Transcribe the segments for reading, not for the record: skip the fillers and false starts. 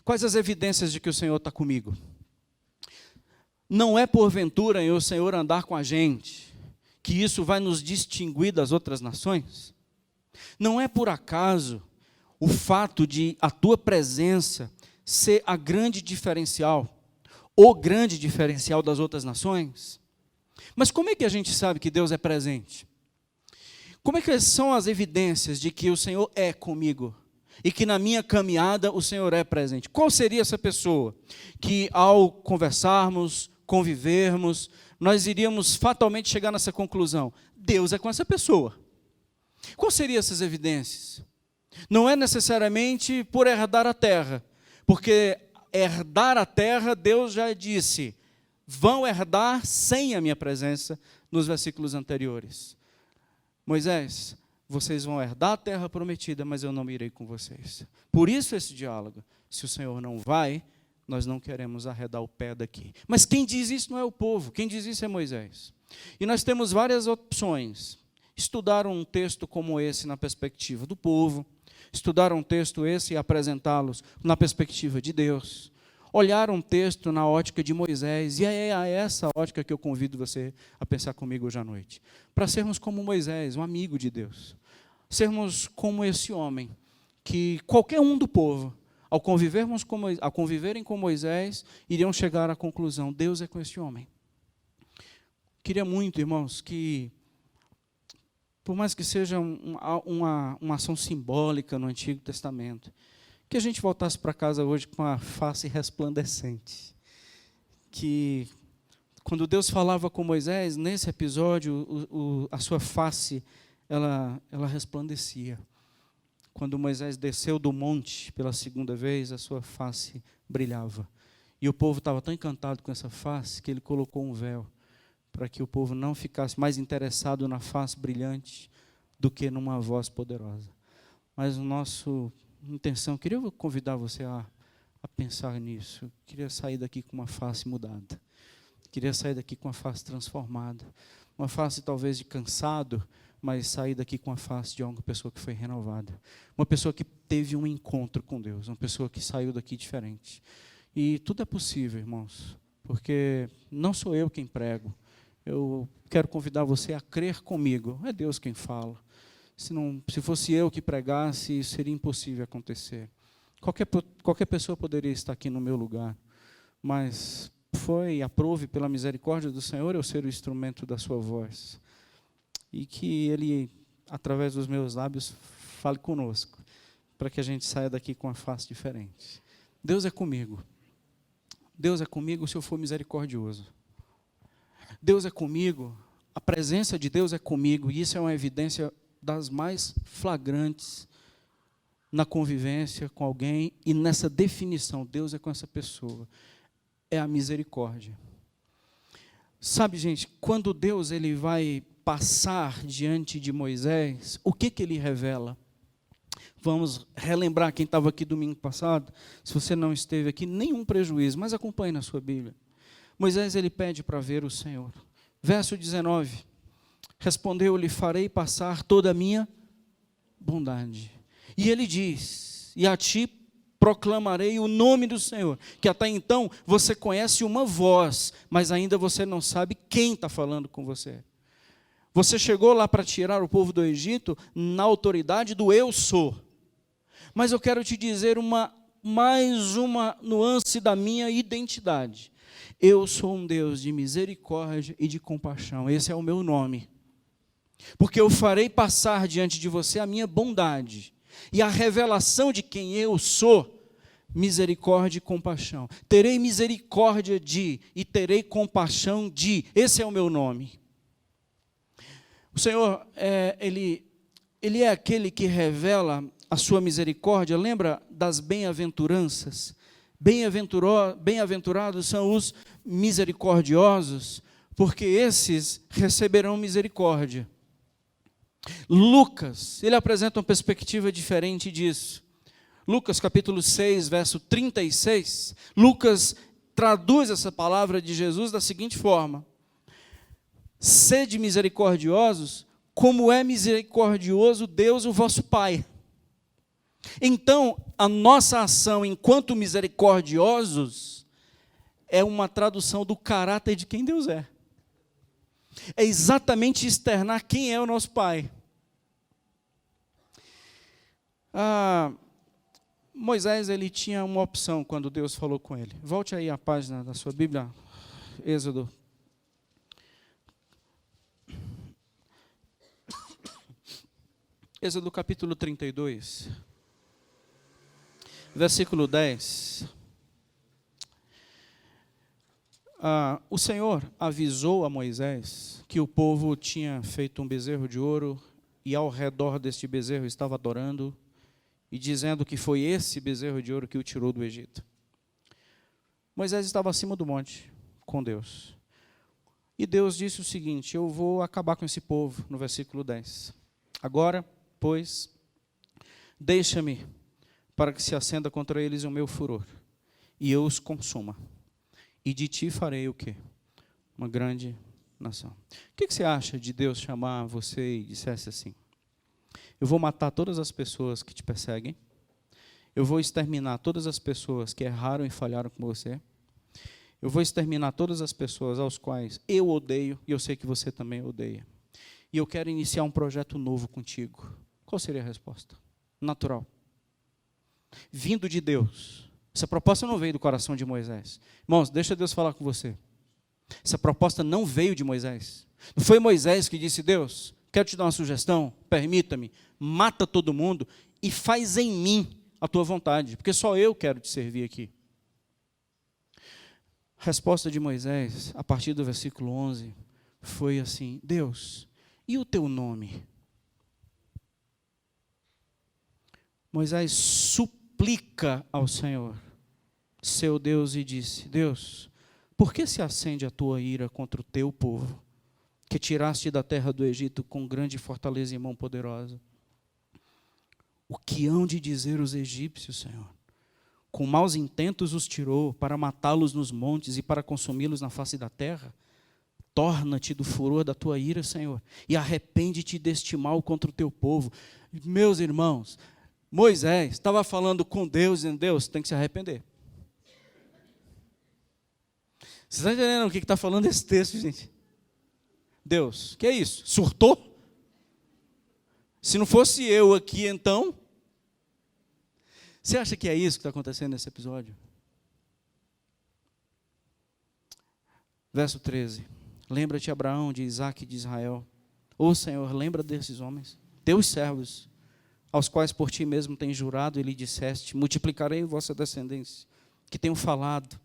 Quais as evidências de que o Senhor está comigo? Não é porventura em o Senhor andar com a gente, que isso vai nos distinguir das outras nações? Não é por acaso o fato de a tua presença ser a grande diferencial, o grande diferencial das outras nações? Mas como é que a gente sabe que Deus é presente? Como é que são as evidências de que o Senhor é comigo? E que na minha caminhada o Senhor é presente? Qual seria essa pessoa que ao conversarmos, convivermos, nós iríamos fatalmente chegar nessa conclusão? Deus é com essa pessoa. Quais seriam essas evidências? Não é necessariamente por herdar a terra, porque herdar a terra, Deus já disse, vão herdar sem a minha presença, nos versículos anteriores. Moisés, vocês vão herdar a terra prometida, mas eu não irei com vocês. Por isso esse diálogo. Se o Senhor não vai, nós não queremos arredar o pé daqui. Mas quem diz isso não é o povo, quem diz isso é Moisés. E nós temos várias opções. Estudar um texto como esse na perspectiva do povo, estudar um texto esse e apresentá-los na perspectiva de Deus, olhar um texto na ótica de Moisés, e é a essa ótica que eu convido você a pensar comigo hoje à noite, para sermos como Moisés, um amigo de Deus, sermos como esse homem, que qualquer um do povo, ao conviverem com Moisés, iriam chegar à conclusão, Deus é com esse homem. Queria muito, irmãos, que por mais que seja uma ação simbólica no Antigo Testamento, que a gente voltasse para casa hoje com a face resplandecente. Que, quando Deus falava com Moisés, nesse episódio, a sua face, ela resplandecia. Quando Moisés desceu do monte pela segunda vez, a sua face brilhava. E o povo estava tão encantado com essa face, que ele colocou um véu, para que o povo não ficasse mais interessado na face brilhante do que numa voz poderosa. Mas o nosso intenção, queria convidar você a pensar nisso. Eu queria sair daqui com uma face mudada. Queria sair daqui com uma face transformada. Uma face talvez de cansado, mas sair daqui com a face de uma pessoa que foi renovada. Uma pessoa que teve um encontro com Deus. Uma pessoa que saiu daqui diferente. E tudo é possível, irmãos. Porque não sou eu quem prego. Eu quero convidar você a crer comigo. É Deus quem fala. Se fosse eu que pregasse, isso seria impossível acontecer. Qualquer pessoa poderia estar aqui no meu lugar, mas aprove pela misericórdia do Senhor eu ser o instrumento da sua voz. E que Ele, através dos meus lábios, fale conosco, para que a gente saia daqui com uma face diferente. Deus é comigo. Deus é comigo se eu for misericordioso. Deus é comigo, a presença de Deus é comigo, e isso é uma evidência das mais flagrantes na convivência com alguém e nessa definição, Deus é com essa pessoa, é a misericórdia. Sabe, gente, quando Deus ele vai passar diante de Moisés, o que ele revela? Vamos relembrar quem estava aqui domingo passado, se você não esteve aqui, nenhum prejuízo, mas acompanhe na sua Bíblia. Moisés ele pede para ver o Senhor. Verso 19. Respondeu-lhe, farei passar toda a minha bondade. E ele diz, e a ti proclamarei o nome do Senhor, que até então você conhece uma voz, mas ainda você não sabe quem está falando com você. Você chegou lá para tirar o povo do Egito na autoridade do eu sou. Mas eu quero te dizer mais uma nuance da minha identidade. Eu sou um Deus de misericórdia e de compaixão. Esse é o meu nome. Porque eu farei passar diante de você a minha bondade e a revelação de quem eu sou, misericórdia e compaixão. Terei misericórdia de e terei compaixão de. Esse é o meu nome. O Senhor, Ele é aquele que revela a sua misericórdia. Lembra das bem-aventuranças? Bem-aventurados são os misericordiosos, porque esses receberão misericórdia. Lucas, ele apresenta uma perspectiva diferente disso. Lucas capítulo 6, verso 36, Lucas traduz essa palavra de Jesus da seguinte forma: sede misericordiosos, como é misericordioso Deus, o vosso Pai. Então, a nossa ação enquanto misericordiosos é uma tradução do caráter de quem Deus é. É exatamente externar quem é o nosso Pai. Moisés, ele tinha uma opção quando Deus falou com ele. Volte aí a página da sua Bíblia, Êxodo. Êxodo capítulo 32, versículo 10. O Senhor avisou a Moisés que o povo tinha feito um bezerro de ouro e ao redor deste bezerro estava adorando e dizendo que foi esse bezerro de ouro que o tirou do Egito. Moisés estava acima do monte com Deus. E Deus disse o seguinte: eu vou acabar com esse povo, no versículo 10. Agora, pois, deixa-me para que se acenda contra eles o meu furor e eu os consuma. E de ti farei o quê? Uma grande nação. O que você acha de Deus chamar você e dissesse assim: eu vou matar todas as pessoas que te perseguem, eu vou exterminar todas as pessoas que erraram e falharam com você, eu vou exterminar todas as pessoas aos quais eu odeio, e eu sei que você também odeia, e eu quero iniciar um projeto novo contigo. Qual seria a resposta? Natural. Vindo de Deus. Essa proposta não veio do coração de Moisés. Irmãos, deixa Deus falar com você. Essa proposta não veio de Moisés. Não foi Moisés que disse: Deus, quero te dar uma sugestão, permita-me, mata todo mundo e faz em mim a tua vontade, porque só eu quero te servir aqui. A resposta de Moisés, a partir do versículo 11, foi assim: Deus, e o teu nome? Moisés suplica ao Senhor, seu Deus, e disse: Deus, por que se acende a tua ira contra o teu povo, que tiraste da terra do Egito com grande fortaleza e mão poderosa? O que hão de dizer os egípcios, Senhor? Com maus intentos os tirou, para matá-los nos montes e para consumi-los na face da terra? Torna-te do furor da tua ira, Senhor, e arrepende-te deste mal contra o teu povo. Meus irmãos, Moisés estava falando com Deus, dizendo: Deus, tem que se arrepender. Vocês estão entendendo o que está falando esse texto, gente? Deus, que é isso? Surtou? Se não fosse eu aqui, então? Você acha que é isso que está acontecendo nesse episódio? Verso 13. Lembra-te, Abraão, de Isaque e de Israel. Ô Senhor, lembra desses homens, teus servos, aos quais por ti mesmo tens jurado e lhe disseste: multiplicarei a vossa descendência, que tenho falado.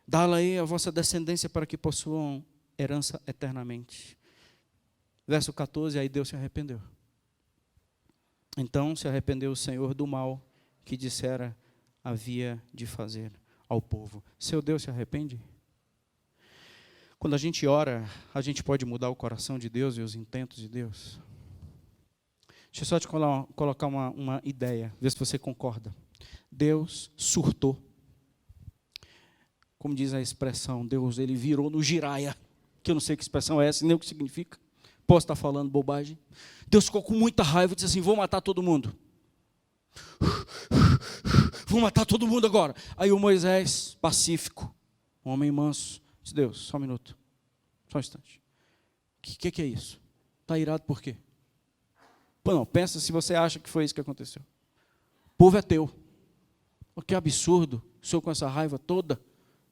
Dá-la-ei a vossa descendência para que possuam herança eternamente. Verso 14, aí Deus se arrependeu. Então se arrependeu o Senhor do mal que dissera havia de fazer ao povo. Seu Deus se arrepende? Quando a gente ora, a gente pode mudar o coração de Deus e os intentos de Deus? Deixa eu só te colocar uma ideia, ver se você concorda. Deus surtou. Como diz a expressão, Deus, ele virou no giraia, que eu não sei que expressão é essa, nem o que significa. Posso estar falando bobagem? Deus ficou com muita raiva e disse assim: vou matar todo mundo. Vou matar todo mundo agora. Aí o Moisés, pacífico, um homem manso, disse: Deus, só um minuto, só um instante. O que é isso? Está irado por quê? Pô, não, pensa se você acha que foi isso que aconteceu. O povo é teu. Oh, que absurdo, o senhor com essa raiva toda.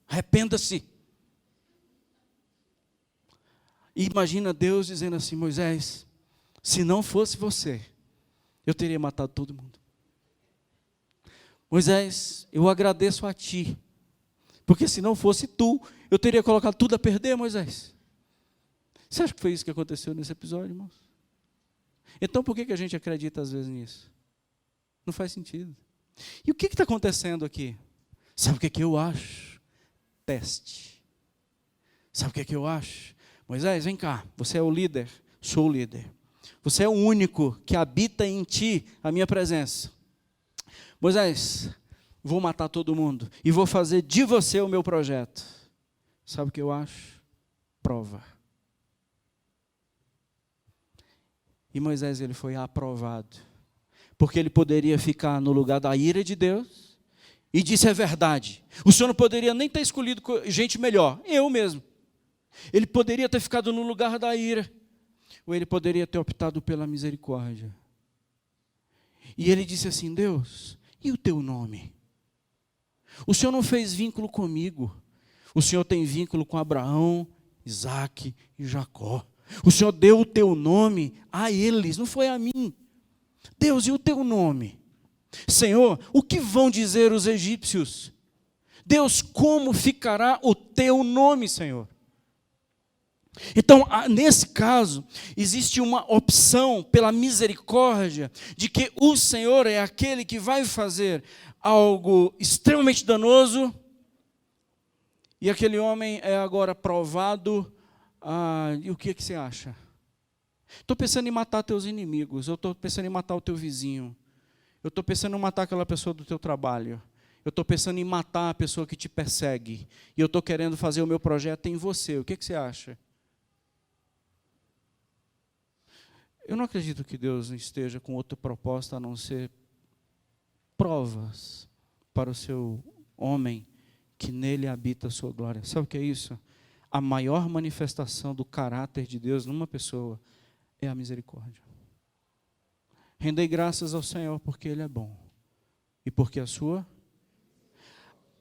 Arrependa-se. E imagina Deus dizendo assim: Moisés, se não fosse você, eu teria matado todo mundo. Moisés, eu agradeço a ti, porque se não fosse tu, eu teria colocado tudo a perder, Moisés. Você acha que foi isso que aconteceu nesse episódio, irmãos? Então por que a gente acredita às vezes nisso? Não faz sentido. E o que está acontecendo aqui? Sabe o que eu acho? Teste. Sabe o que eu acho? Moisés, vem cá, você é o líder, sou o líder. Você é o único que habita em ti a minha presença. Moisés, vou matar todo mundo e vou fazer de você o meu projeto. Sabe o que eu acho? Prova. E Moisés, ele foi aprovado. porque ele poderia ficar no lugar da ira de Deus, e disse: é verdade, o Senhor não poderia nem ter escolhido gente melhor, eu mesmo. Ele poderia ter ficado no lugar da ira, ou ele poderia ter optado pela misericórdia. E ele disse assim: Deus, e o teu nome? O Senhor não fez vínculo comigo, o Senhor tem vínculo com Abraão, Isaque e Jacó. O Senhor deu o teu nome a eles, não foi a mim. Deus, e o teu nome? Senhor, o que vão dizer os egípcios? Deus, como ficará o teu nome, Senhor? Então, nesse caso, existe uma opção pela misericórdia de que o Senhor é aquele que vai fazer algo extremamente danoso, e aquele homem é agora provado. E o que você acha? Estou pensando em matar teus inimigos, eu estou pensando em matar o teu vizinho, eu estou pensando em matar aquela pessoa do teu trabalho, eu estou pensando em matar a pessoa que te persegue, e eu estou querendo fazer o meu projeto em você, o que você acha? Eu não acredito que Deus esteja com outra proposta a não ser provas para o seu homem, que nele habita a sua glória. Sabe o que é isso? A maior manifestação do caráter de Deus numa pessoa é a misericórdia. Rendei graças ao Senhor porque Ele é bom. E porque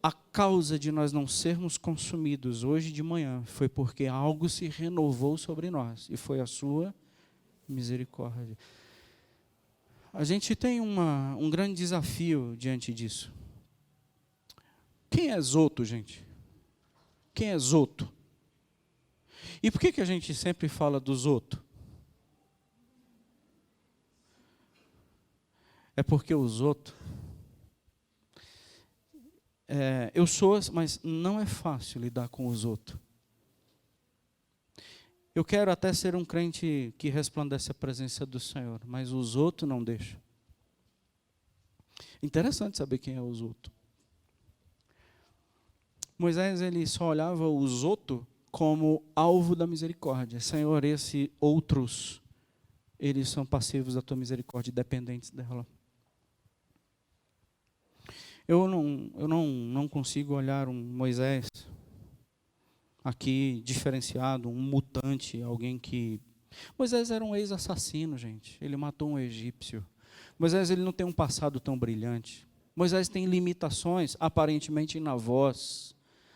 a causa de nós não sermos consumidos hoje de manhã foi porque algo se renovou sobre nós, e foi a sua misericórdia. A gente tem um grande desafio diante disso. Quem é Zoto, gente? Quem é Zoto? E por que a gente sempre fala do Zoto? É porque o Zoto, eu sou, mas não é fácil lidar com o Zoto. Eu quero até ser um crente que resplandece a presença do Senhor, mas o Zoto não deixa. Interessante saber quem é o Zoto. Moisés, ele só olhava o Zoto como alvo da misericórdia. Senhor, esses outros, eles são passivos da tua misericórdia, dependentes dela. Eu não consigo olhar um Moisés aqui diferenciado, um mutante, alguém que... Moisés era um ex-assassino, gente. Ele matou um egípcio. Moisés, ele não tem um passado tão brilhante. Moisés tem limitações, aparentemente, na voz.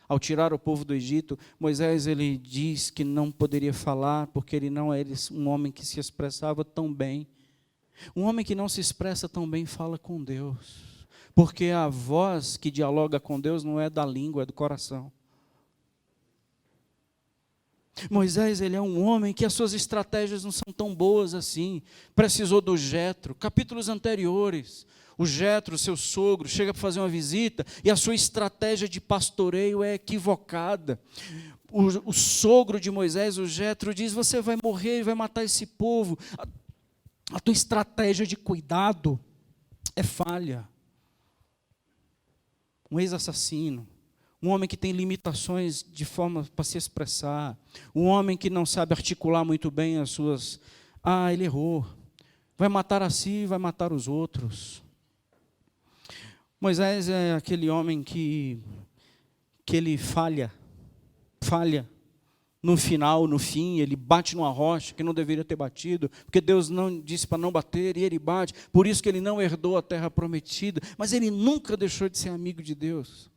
Ao tirar o povo do Egito, Moisés, ele diz que não poderia falar, porque ele não era um homem que se expressava tão bem. Um homem que não se expressa tão bem fala com Deus, porque a voz que dialoga com Deus não é da língua, é do coração. Moisés, ele é um homem que as suas estratégias não são tão boas assim. Precisou do Jetro. Capítulos anteriores, o Jetro, seu sogro, chega para fazer uma visita e a sua estratégia de pastoreio é equivocada. O sogro de Moisés, o Jetro, diz: você vai morrer e vai matar esse povo. A tua estratégia de cuidado é falha. Um ex-assassino, um homem que tem limitações de forma para se expressar, um homem que não sabe articular muito bem as suas... ele errou, vai matar a si, vai matar os outros. Moisés é aquele homem que ele falha, no final, no fim, ele bate numa rocha que não deveria ter batido, porque Deus não disse para não bater, e ele bate, por isso que ele não herdou a terra prometida, mas ele nunca deixou de ser amigo de Deus.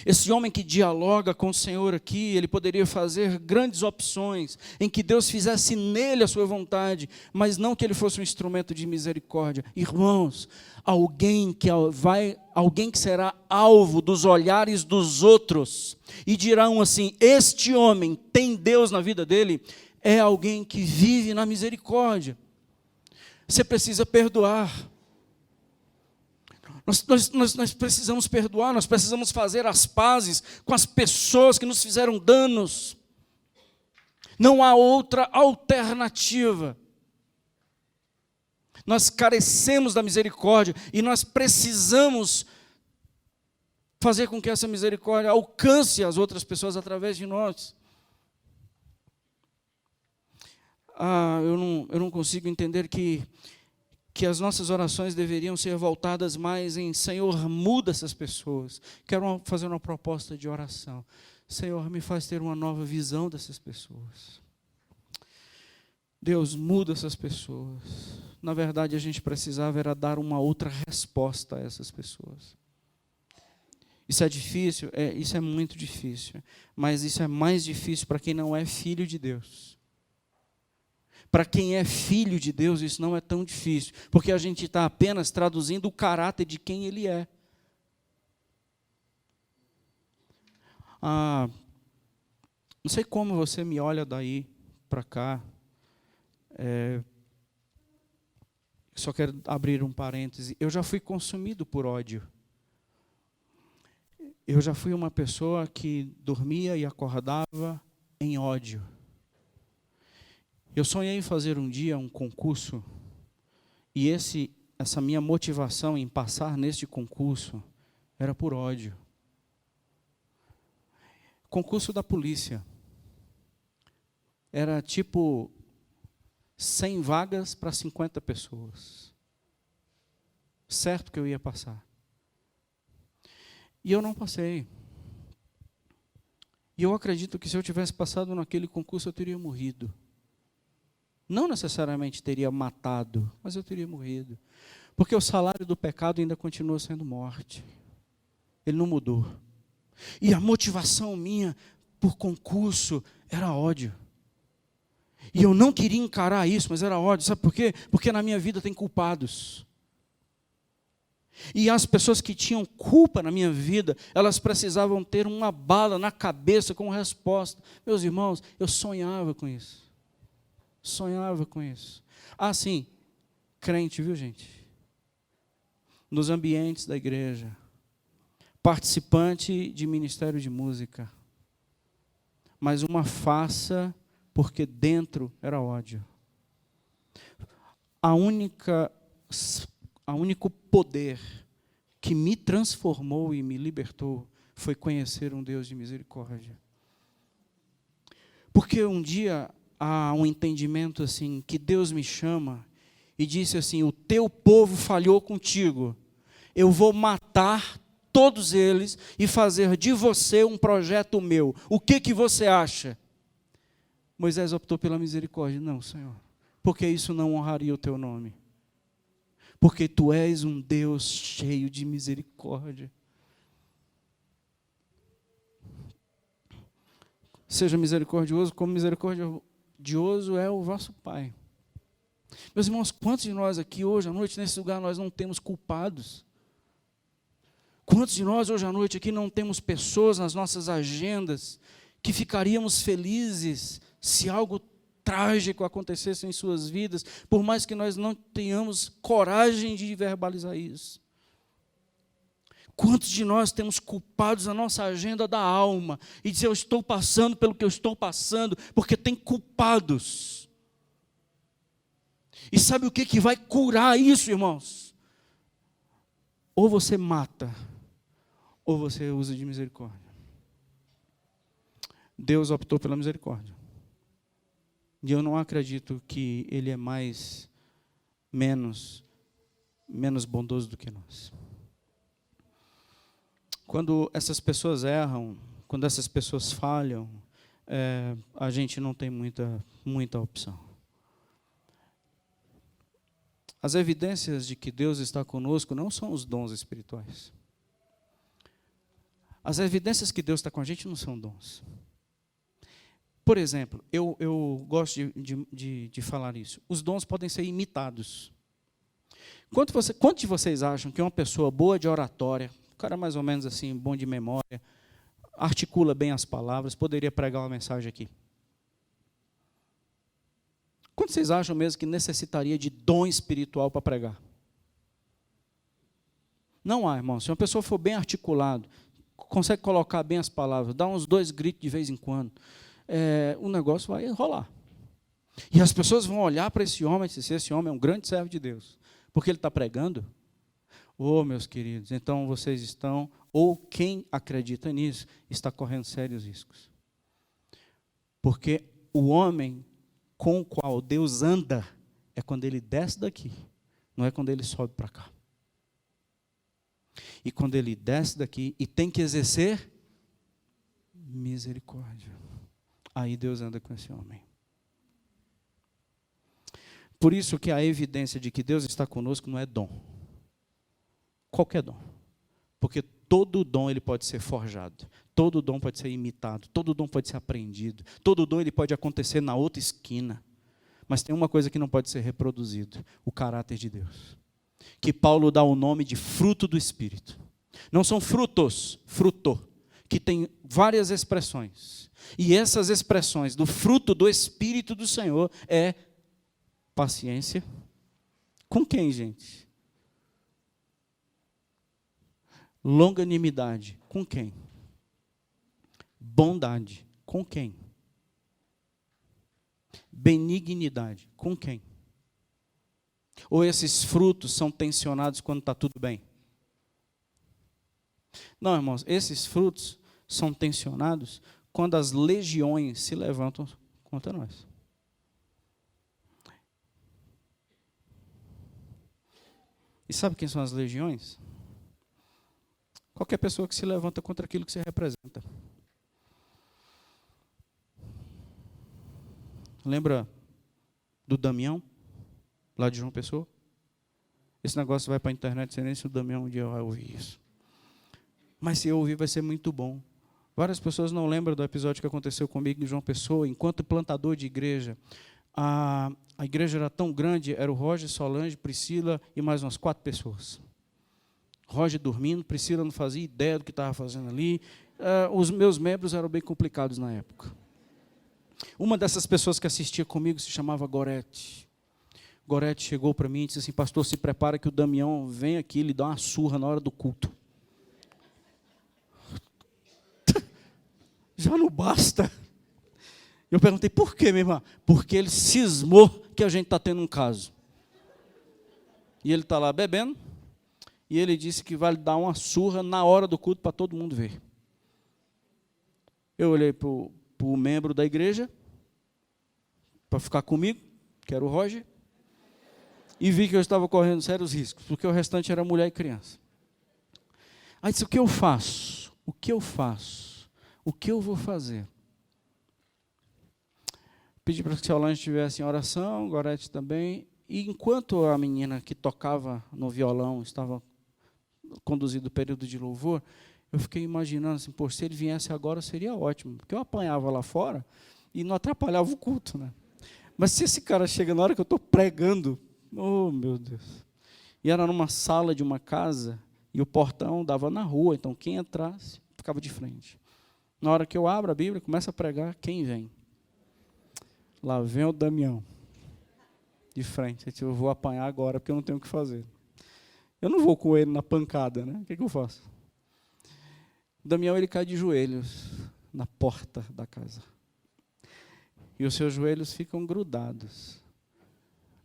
Esse homem que dialoga com o Senhor aqui, ele poderia fazer grandes opções, em que Deus fizesse nele a sua vontade, mas não que ele fosse um instrumento de misericórdia. Irmãos, alguém que será alvo dos olhares dos outros, e dirão assim: este homem tem Deus na vida dele, é alguém que vive na misericórdia. Você precisa perdoar. Nós precisamos perdoar, nós precisamos fazer as pazes com as pessoas que nos fizeram danos. Não há outra alternativa. Nós carecemos da misericórdia e nós precisamos fazer com que essa misericórdia alcance as outras pessoas através de nós. Eu não consigo entender que que as nossas orações deveriam ser voltadas mais em: Senhor, muda essas pessoas. Quero fazer uma proposta de oração. Senhor, me faz ter uma nova visão dessas pessoas. Deus, muda essas pessoas. Na verdade, a gente precisava era dar uma outra resposta a essas pessoas. Isso é difícil? Isso é muito difícil. Mas isso é mais difícil para quem não é filho de Deus. Para quem é filho de Deus, isso não é tão difícil, porque a gente está apenas traduzindo o caráter de quem Ele é. Não sei como você me olha daí para cá. Só quero abrir um parêntese. Eu já fui consumido por ódio. Eu já fui uma pessoa que dormia e acordava em ódio. Eu sonhei em fazer um dia um concurso, e essa minha motivação em passar neste concurso era por ódio. Concurso da polícia. Era tipo 100 vagas para 50 pessoas. Certo que eu ia passar. E eu não passei. E eu acredito que se eu tivesse passado naquele concurso, eu teria morrido. Não necessariamente teria matado, mas eu teria morrido. Porque o salário do pecado ainda continua sendo morte. Ele não mudou. E a motivação minha por concurso era ódio. E eu não queria encarar isso, mas era ódio. Sabe por quê? Porque na minha vida tem culpados. E as pessoas que tinham culpa na minha vida, elas precisavam ter uma bala na cabeça com resposta. Meus irmãos, eu sonhava com isso. Sonhava com isso. Sim, crente, viu, gente? Nos ambientes da igreja, participante de ministério de música, mas uma farsa, porque dentro era ódio. O único poder que me transformou e me libertou foi conhecer um Deus de misericórdia. Porque um dia há um entendimento assim, que Deus me chama e disse assim: o teu povo falhou contigo, eu vou matar todos eles e fazer de você um projeto meu. O que você acha? Moisés optou pela misericórdia. Não, Senhor, porque isso não honraria o teu nome. Porque tu és um Deus cheio de misericórdia. Seja misericordioso, como misericordioso é o vosso Pai. Meus irmãos, quantos de nós aqui hoje à noite, nesse lugar, nós não temos culpados? Quantos de nós hoje à noite aqui não temos pessoas nas nossas agendas que ficaríamos felizes se algo trágico acontecesse em suas vidas, por mais que nós não tenhamos coragem de verbalizar isso? Quantos de nós temos culpados na nossa agenda da alma e dizer: eu estou passando pelo que eu estou passando, porque tem culpados. E sabe o que vai curar isso, irmãos? Ou você mata, ou você usa de misericórdia. Deus optou pela misericórdia. E eu não acredito que Ele é menos bondoso do que nós. Quando essas pessoas erram, quando essas pessoas falham, a gente não tem muita opção. As evidências de que Deus está conosco não são os dons espirituais. As evidências que Deus está com a gente não são dons. Por exemplo, eu gosto de falar isso. Os dons podem ser imitados. Quantos de vocês acham que uma pessoa boa de oratória, um cara mais ou menos assim, bom de memória, articula bem as palavras, poderia pregar uma mensagem aqui? Quantos vocês acham mesmo que necessitaria de dom espiritual para pregar? Não há, irmão. Se uma pessoa for bem articulado, consegue colocar bem as palavras, dá uns 2 gritos de vez em quando, o negócio vai rolar. E as pessoas vão olhar para esse homem e dizer: esse homem é um grande servo de Deus, porque ele está pregando. Meus queridos, então vocês estão, ou quem acredita nisso, está correndo sérios riscos. Porque o homem com o qual Deus anda é quando ele desce daqui, não é quando ele sobe para cá. E quando ele desce daqui e tem que exercer misericórdia. Aí Deus anda com esse homem. Por isso que a evidência de que Deus está conosco não é dom. Qualquer dom. Porque todo dom ele pode ser forjado. Todo dom pode ser imitado. Todo dom pode ser aprendido. Todo dom ele pode acontecer na outra esquina. Mas tem uma coisa que não pode ser reproduzido. O caráter de Deus. Que Paulo dá o nome de fruto do Espírito. Não são frutos, fruto. Que tem várias expressões. E essas expressões do fruto do Espírito do Senhor é paciência. Com quem, gente? Longanimidade. Com quem? Bondade. Com quem? Benignidade. Com quem? Ou esses frutos são tensionados quando está tudo bem? Não, irmãos, esses frutos são tensionados quando as legiões se levantam contra nós. E sabe quem são as legiões? Qualquer pessoa que se levanta contra aquilo que você representa. Lembra do Damião, lá de João Pessoa? Esse negócio vai para a internet, não sei nem se o Damião um dia vai ouvir isso. Mas se eu ouvir vai ser muito bom. Várias pessoas não lembram do episódio que aconteceu comigo em João Pessoa, enquanto plantador de igreja. A igreja era tão grande, era o Roger, Solange, Priscila e mais umas 4 pessoas. Roger dormindo, Priscila não fazia ideia do que estava fazendo ali. Os meus membros eram bem complicados na época. Uma dessas pessoas que assistia comigo se chamava Gorete. Gorete chegou para mim e disse assim: pastor, se prepara que o Damião vem aqui e lhe dá uma surra na hora do culto. Já não basta. Eu perguntei, por quê, minha irmã? Porque ele cismou que a gente está tendo um caso. E ele está lá bebendo, e ele disse que vai dar uma surra na hora do culto para todo mundo ver. Eu olhei para o membro da igreja, para ficar comigo, que era o Roger, e vi que eu estava correndo sérios riscos, porque o restante era mulher e criança. Aí disse, o que eu faço? O que eu faço? O que eu vou fazer? Pedi para que a Solange estivesse em oração, Gorete também. E enquanto a menina que tocava no violão estava conduzindo o período de louvor, eu fiquei imaginando assim, pô, se ele viesse agora seria ótimo, porque eu apanhava lá fora e não atrapalhava o culto, né? Mas se esse cara chega na hora que eu estou pregando, oh meu Deus. E era numa sala de uma casa e o portão dava na rua, então quem entrasse ficava de frente. Na hora que eu abro a Bíblia, começo a pregar, quem vem? Lá vem o Damião, de frente. Eu vou apanhar agora, porque eu não tenho o que fazer. Eu não vou com ele na pancada, né? O que eu faço? O Damião, ele cai de joelhos na porta da casa. E os seus joelhos ficam grudados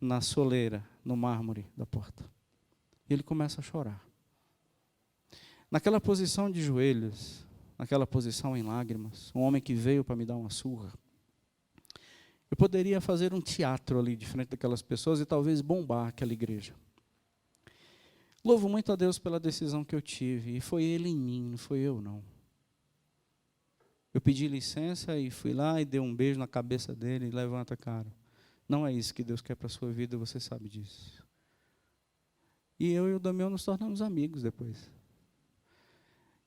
na soleira, no mármore da porta. E ele começa a chorar. Naquela posição de joelhos, naquela posição em lágrimas, um homem que veio para me dar uma surra, eu poderia fazer um teatro ali de frente daquelas pessoas e talvez bombar aquela igreja. Louvo muito a Deus pela decisão que eu tive, e foi Ele em mim, não foi eu não. Eu pedi licença e fui lá e dei um beijo na cabeça dele, e levanta, cara. Não é isso que Deus quer para a sua vida, você sabe disso. E eu e o Damião nos tornamos amigos depois.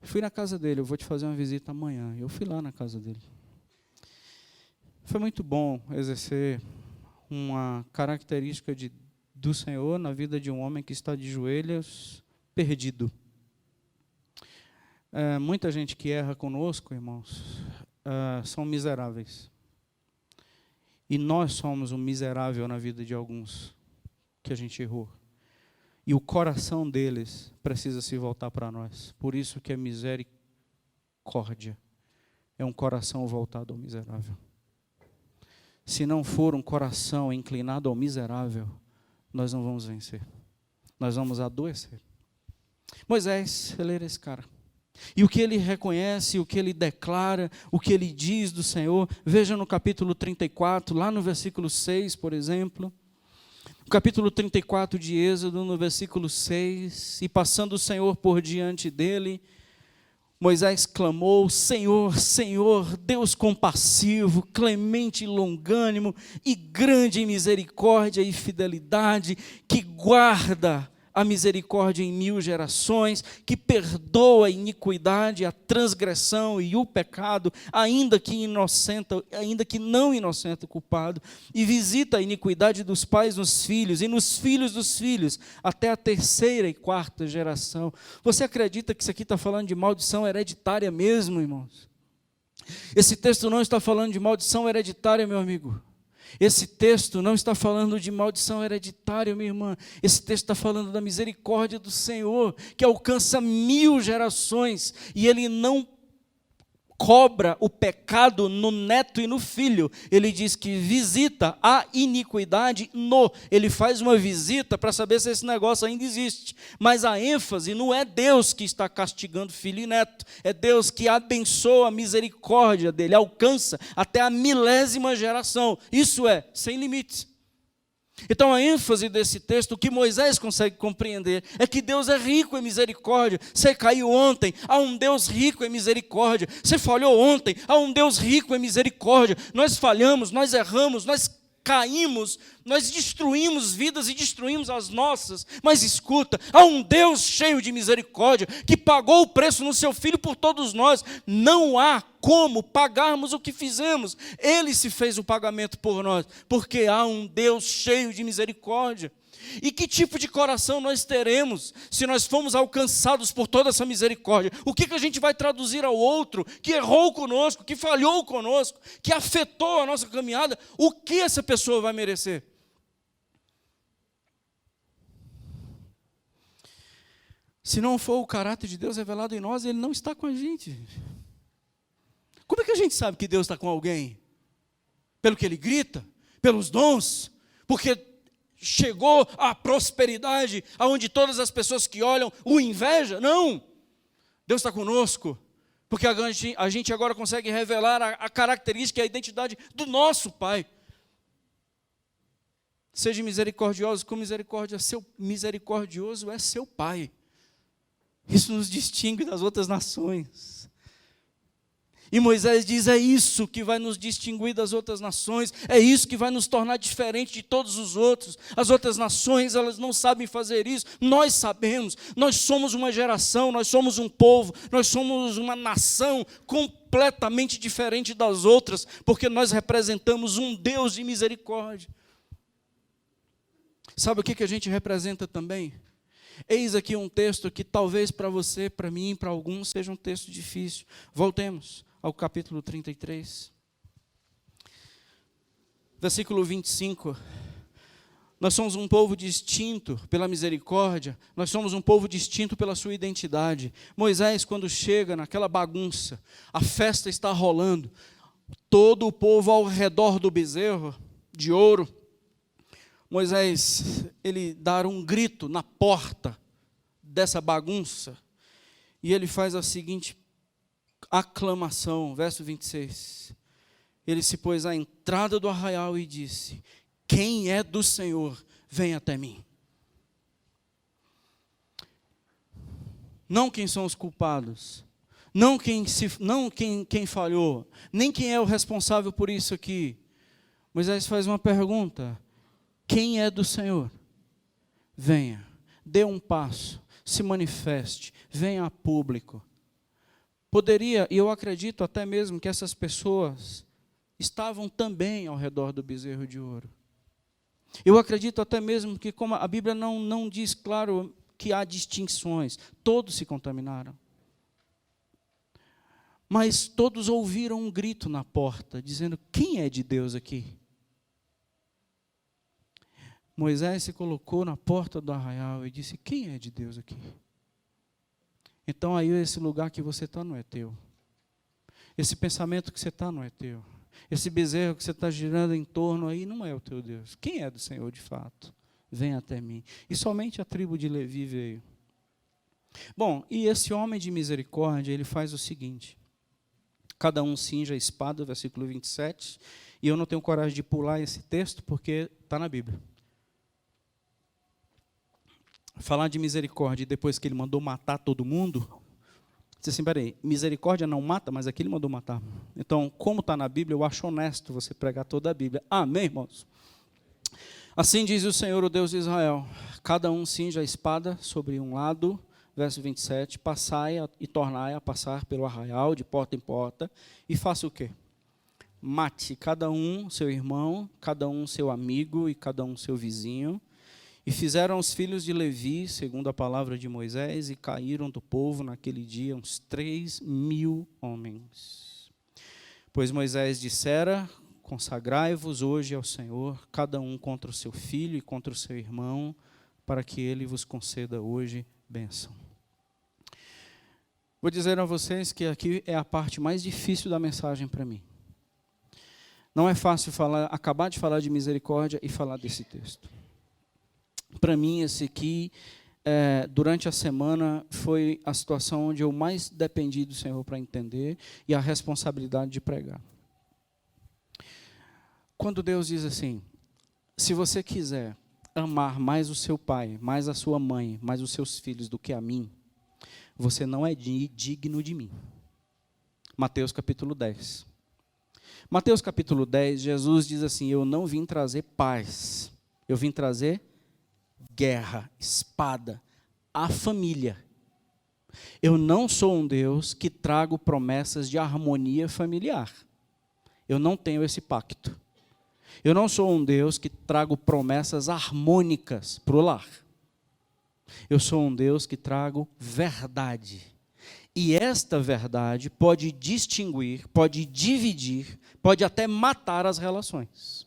Fui na casa dele, eu vou te fazer uma visita amanhã. Eu fui lá na casa dele. Foi muito bom exercer uma característica do Senhor na vida de um homem que está de joelhos, perdido. Muita gente que erra conosco, irmãos, são miseráveis. E nós somos um miserável na vida de alguns que a gente errou. E o coração deles precisa se voltar para nós. Por isso que é misericórdia. É um coração voltado ao miserável. Se não for um coração inclinado ao miserável, nós não vamos vencer. Nós vamos adoecer. Moisés, ele era esse cara. E o que ele reconhece, o que ele declara, o que ele diz do Senhor, veja no capítulo 34, lá no versículo 6, por exemplo. O capítulo 34 de Êxodo, no versículo 6, e passando o Senhor por diante dele, Moisés clamou: Senhor, Senhor, Deus compassivo, clemente e longânimo, e grande em misericórdia e fidelidade, que guarda a misericórdia em 1000 gerações, que perdoa a iniquidade, a transgressão e o pecado, ainda que não inocenta o culpado, e visita a iniquidade dos pais nos filhos, e nos filhos dos filhos, até a 3ª e 4ª geração. Você acredita que isso aqui está falando de maldição hereditária mesmo, irmãos? Esse texto não está falando de maldição hereditária, meu amigo. Esse texto não está falando de maldição hereditária, minha irmã. Esse texto está falando da misericórdia do Senhor, que alcança 1000 gerações, e Ele não cobra o pecado no neto e no filho. Ele diz que visita a iniquidade Ele faz uma visita para saber se esse negócio ainda existe. Mas a ênfase não é Deus que está castigando filho e neto, é Deus que abençoa a misericórdia dele, alcança até a 1000ª geração. Isso é, sem limites. Então a ênfase desse texto, o que Moisés consegue compreender, é que Deus é rico em misericórdia. Você caiu ontem, há um Deus rico em misericórdia. Você falhou ontem, há um Deus rico em misericórdia. Nós falhamos, nós erramos, nós caímos, nós destruímos vidas e destruímos as nossas. Mas escuta, há um Deus cheio de misericórdia, que pagou o preço no seu Filho por todos nós. Não há como pagarmos o que fizemos. Ele se fez o pagamento por nós, porque há um Deus cheio de misericórdia. E que tipo de coração nós teremos se nós fomos alcançados por toda essa misericórdia? O que a gente vai traduzir ao outro que errou conosco, que falhou conosco, que afetou a nossa caminhada? O que essa pessoa vai merecer? Se não for o caráter de Deus revelado em nós, Ele não está com a gente. Como é que a gente sabe que Deus está com alguém? Pelo que Ele grita? Pelos dons? Porque chegou a prosperidade, aonde todas as pessoas que olham o invejam? Não, Deus está conosco, porque a gente agora consegue revelar a característica e a identidade do nosso Pai. Seja misericordioso, com misericórdia, misericordioso é seu Pai. Isso nos distingue das outras nações. E Moisés diz: é isso que vai nos distinguir das outras nações, é isso que vai nos tornar diferente de todos os outros. As outras nações, elas não sabem fazer isso, nós sabemos. Nós somos uma geração, nós somos um povo, nós somos uma nação completamente diferente das outras, porque nós representamos um Deus de misericórdia. Sabe o que a gente representa também? Eis aqui um texto que talvez para você, para mim, para alguns, seja um texto difícil. Voltemos ao capítulo 33, versículo 25. Nós somos um povo distinto pela misericórdia, nós somos um povo distinto pela sua identidade. Moisés, quando chega naquela bagunça, a festa está rolando, todo o povo ao redor do bezerro de ouro. Moisés, ele dá um grito na porta dessa bagunça, e ele faz a seguinte aclamação, verso 26. Ele se pôs à entrada do arraial e disse: quem é do Senhor, vem até mim. Não quem são os culpados, não quem falhou, nem quem é o responsável por isso aqui. Moisés faz uma pergunta: quem é do Senhor? Venha, dê um passo, se manifeste, venha a público. Poderia, e eu acredito até mesmo que essas pessoas estavam também ao redor do bezerro de ouro. Eu acredito até mesmo que, como a Bíblia não diz, claro, que há distinções, todos se contaminaram. Mas todos ouviram um grito na porta, dizendo: quem é de Deus aqui? Moisés se colocou na porta do arraial e disse: quem é de Deus aqui? Então aí esse lugar que você está não é teu. Esse pensamento que você está não é teu. Esse bezerro que você está girando em torno aí não é o teu Deus. Quem é do Senhor de fato? Vem até mim. E somente a tribo de Levi veio. Bom, e esse homem de misericórdia, ele faz o seguinte: cada um cinja a espada, versículo 27, e eu não tenho coragem de pular esse texto porque está na Bíblia. falar de misericórdia e depois que ele mandou matar todo mundo, diz assim, peraí, misericórdia não mata, mas aqui ele mandou matar. Então, como está na Bíblia, eu acho honesto você pregar toda a Bíblia. Amém, irmãos? Assim diz o Senhor, o Deus de Israel, cada um cinja a espada sobre um lado, verso 27, passai e tornai a passar pelo arraial, de porta em porta, e faça o quê? Mate cada um seu irmão, cada um seu amigo e cada um seu vizinho. E fizeram os filhos de Levi, segundo a palavra de Moisés, e caíram do povo naquele dia uns 3.000 homens. Pois Moisés dissera, consagrai-vos hoje ao Senhor, cada um contra o seu filho e contra o seu irmão, para que ele vos conceda hoje bênção. Vou dizer a vocês que aqui é a parte mais difícil da mensagem para mim. Não é fácil acabar de falar de misericórdia e falar desse texto. Para mim, esse aqui, durante a semana, foi a situação onde eu mais dependi do Senhor para entender e a responsabilidade de pregar. Quando Deus diz assim, se você quiser amar mais o seu pai, mais a sua mãe, mais os seus filhos do que a mim, você não é digno de mim. Mateus capítulo 10. Mateus capítulo 10, Jesus diz assim, eu não vim trazer paz, eu vim trazer guerra, espada, a família. Eu não sou um Deus que trago promessas de harmonia familiar. Eu não tenho esse pacto. Eu não sou um Deus que trago promessas harmônicas para o lar. Eu sou um Deus que trago verdade. E esta verdade pode distinguir, pode dividir, pode até matar as relações.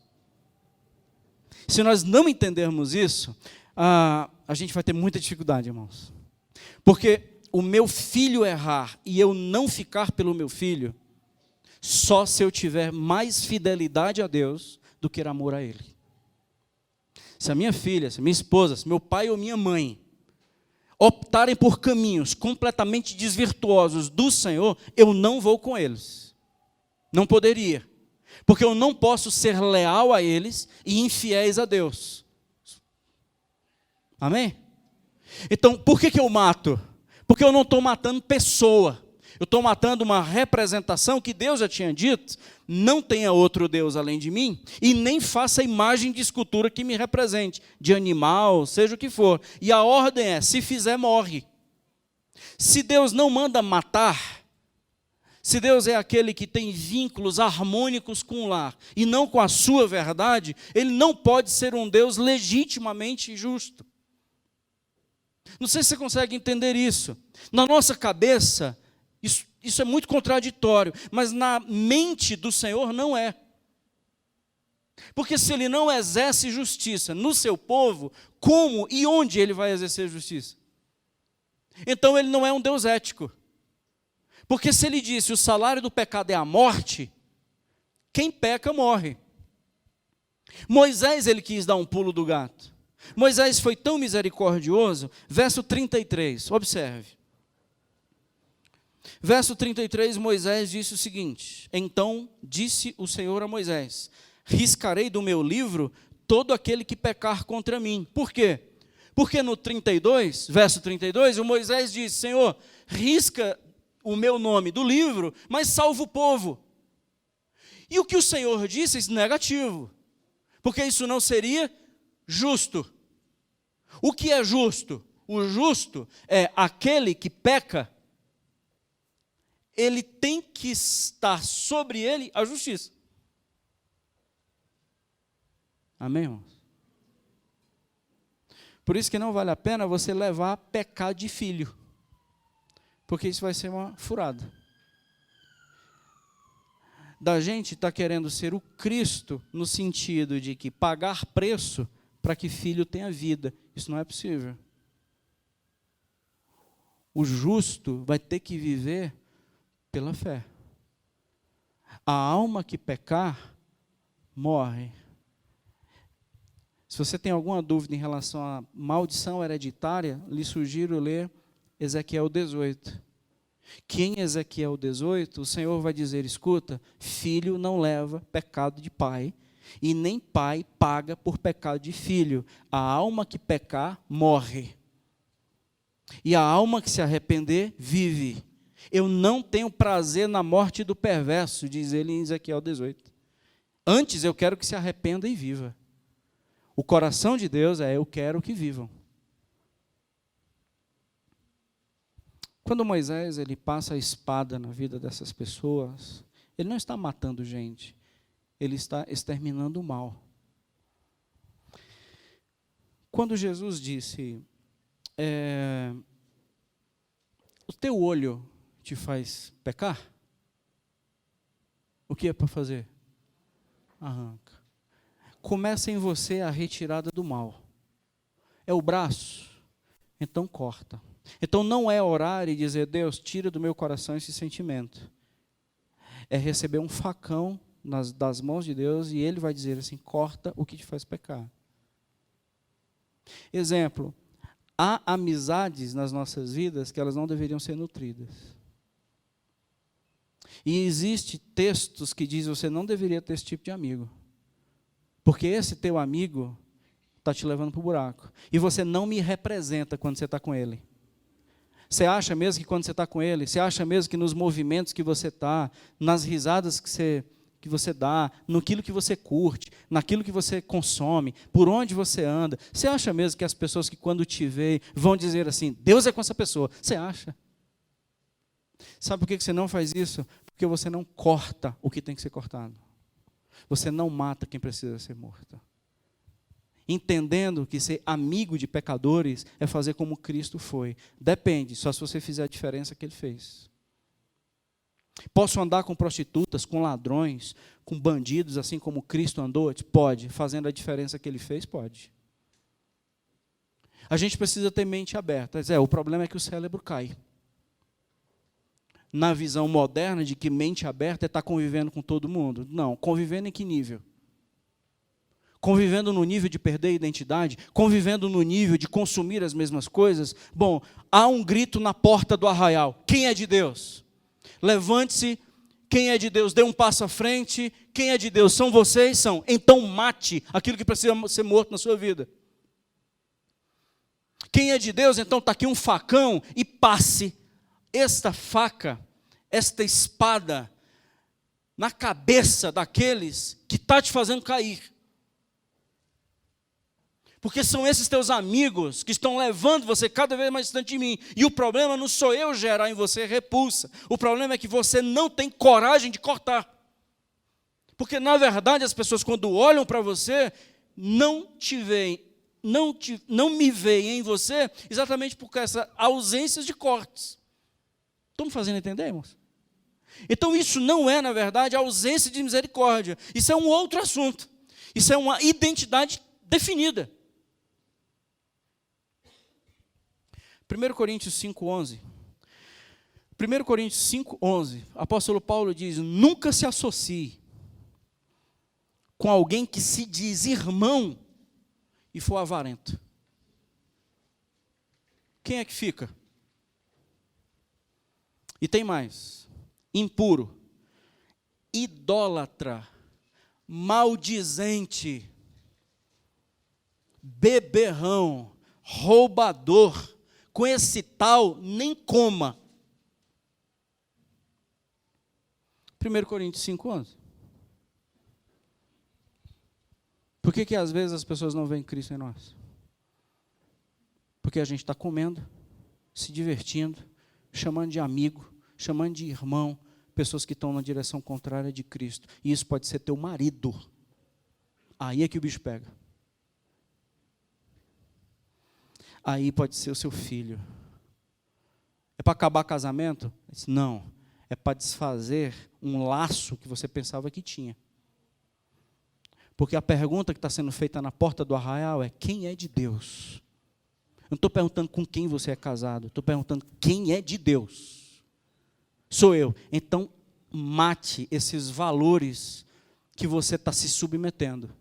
Se nós não entendermos isso, a gente vai ter muita dificuldade, irmãos. Porque o meu filho errar e eu não ficar pelo meu filho, só se eu tiver mais fidelidade a Deus do que amor a Ele. Se a minha filha, se a minha esposa, se meu pai ou minha mãe optarem por caminhos completamente desvirtuosos do Senhor, eu não vou com eles. Não poderia. Porque eu não posso ser leal a eles e infiéis a Deus. Amém? Então, por que eu mato? Porque eu não estou matando pessoa. Eu estou matando uma representação que Deus já tinha dito, não tenha outro Deus além de mim, e nem faça imagem de escultura que me represente, de animal, seja o que for. E a ordem é, se fizer, morre. Se Deus não manda matar, se Deus é aquele que tem vínculos harmônicos com o lar, e não com a sua verdade, Ele não pode ser um Deus legitimamente justo. Não sei se você consegue entender isso. Na nossa cabeça, isso é muito contraditório, mas na mente do Senhor não é. Porque se Ele não exerce justiça no seu povo, como e onde Ele vai exercer justiça? Então Ele não é um Deus ético. Porque se Ele disse, o salário do pecado é a morte, quem peca morre. Moisés, ele quis dar um pulo do gato. Moisés foi tão misericordioso, verso 33, observe. Verso 33, Moisés disse o seguinte, então disse o Senhor a Moisés, riscarei do meu livro todo aquele que pecar contra mim. Por quê? Porque no 32, verso 32, o Moisés disse, Senhor, risca o meu nome do livro, mas salva o povo. E o que o Senhor disse é negativo, porque isso não seria justo. O que é justo? O justo é aquele que peca, ele tem que estar sobre ele a justiça. Amém, irmãos? Por isso que não vale a pena você levar pecado de filho, porque isso vai ser uma furada. Da gente está querendo ser o Cristo, no sentido de que pagar preço para que filho tenha vida. Isso não é possível. O justo vai ter que viver pela fé. A alma que pecar, morre. Se você tem alguma dúvida em relação à maldição hereditária, lhe sugiro ler Ezequiel 18. Que em Ezequiel 18, o Senhor vai dizer, escuta, filho não leva pecado de pai, e nem pai paga por pecado de filho. A alma que pecar, morre. E a alma que se arrepender, vive. Eu não tenho prazer na morte do perverso, diz ele em Ezequiel 18. Antes eu quero que se arrependa e viva. O coração de Deus é: eu quero que vivam. Quando Moisés ele passa a espada na vida dessas pessoas, ele não está matando gente, ele está exterminando o mal. Quando Jesus disse, o teu olho te faz pecar, o que é para fazer? Arranca. Começa em você a retirada do mal. É o braço? Então corta. Então não é orar e dizer: Deus, tira do meu coração esse sentimento. É receber um facão das mãos de Deus e Ele vai dizer assim: corta o que te faz pecar. Exemplo, há amizades nas nossas vidas que elas não deveriam ser nutridas. E existem textos que dizem: você não deveria ter esse tipo de amigo. Porque esse teu amigo está te levando para o buraco. E você não me representa quando você está com ele. Você acha mesmo que quando você está com ele, você acha mesmo que nos movimentos que você está, nas risadas que você dá, naquilo que você curte, naquilo que você consome, por onde você anda, você acha mesmo que as pessoas que quando te veem vão dizer assim: Deus é com essa pessoa? Você acha? Sabe por que você não faz isso? Porque você não corta o que tem que ser cortado. Você não mata quem precisa ser morto. Entendendo que ser amigo de pecadores é fazer como Cristo foi. Depende, só se você fizer a diferença que Ele fez. Posso andar com prostitutas, com ladrões, com bandidos, assim como Cristo andou? Pode. Fazendo a diferença que Ele fez? Pode. A gente precisa ter mente aberta. O problema é que o cérebro cai. Na visão moderna de que mente aberta é estar convivendo com todo mundo. Não, convivendo em que nível? Convivendo no nível de perder a identidade, convivendo no nível de consumir as mesmas coisas. Bom, há um grito na porta do arraial: quem é de Deus? Levante-se, quem é de Deus, dê um passo à frente. Quem é de Deus? São vocês? São. Então mate aquilo que precisa ser morto na sua vida. Quem é de Deus? Então está aqui um facão e passe esta faca, esta espada, na cabeça daqueles que está te fazendo cair. Porque são esses teus amigos que estão levando você cada vez mais distante de mim. E o problema não sou eu gerar em você repulsa. O problema é que você não tem coragem de cortar. Porque, na verdade, as pessoas, quando olham para você, não te veem, não me veem em você, exatamente por essa ausência de cortes. Estão me fazendo entender, irmãos? Então, isso não é, na verdade, a ausência de misericórdia. Isso é um outro assunto. Isso é uma identidade definida. 1 Coríntios 5,11. 1 Coríntios 5,11. Apóstolo Paulo diz: nunca se associe com alguém que se diz irmão e for avarento. Quem é que fica? E tem mais: impuro, idólatra, maldizente, beberrão, roubador. Com esse tal, nem coma. 1 Coríntios 5,11. Por que às vezes as pessoas não veem Cristo em nós? Porque a gente está comendo, se divertindo, chamando de amigo, chamando de irmão, pessoas que estão na direção contrária de Cristo. E isso pode ser teu marido. Aí é que o bicho pega. Aí pode ser o seu filho. É para acabar casamento? Não. É para desfazer um laço que você pensava que tinha. Porque a pergunta que está sendo feita na porta do arraial é: quem é de Deus? Eu não estou perguntando com quem você é casado. Estou perguntando quem é de Deus. Sou eu. Então, mate esses valores que você está se submetendo.